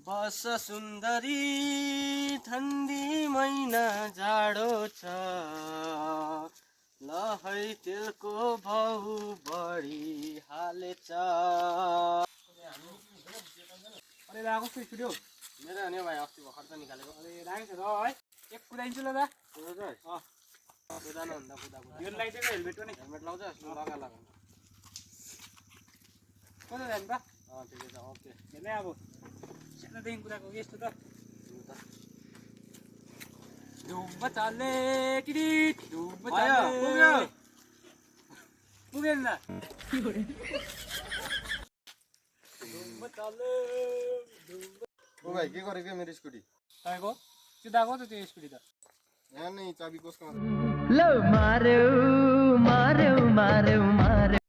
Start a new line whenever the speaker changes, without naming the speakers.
बस सुन्दरी ठन्डी महिना जाडो छ ल है तेलको भाउ बढी हालेछ।
अरे दा कस्तो स्टुडियो
मेरो नि भाइ अस्ति भर्खर त निकालेको।
अरे राखेको छ है एक कुदाइन्छु ल दा
कुदान भन्दा कुदाको
यो लगाइदिएको हेलमेट पनि
हेलमेट लाउँछ लगा लगा
कता जानु त
ठिकै छ ओके
हेर्नै अब सानोदेखि कुदाएको यस्तो त धुम चाले टिडी धुम चाले
पुग्यो
पुगेन दा धुम चाले
ओ भाइ के गरेको मेरो स्कुटी
तपाईँको त्यो दाको त त्यो स्कुटी त
यहाँ नै चाबी कसको
लो मार्यो मार्यो मार्यो मार्यो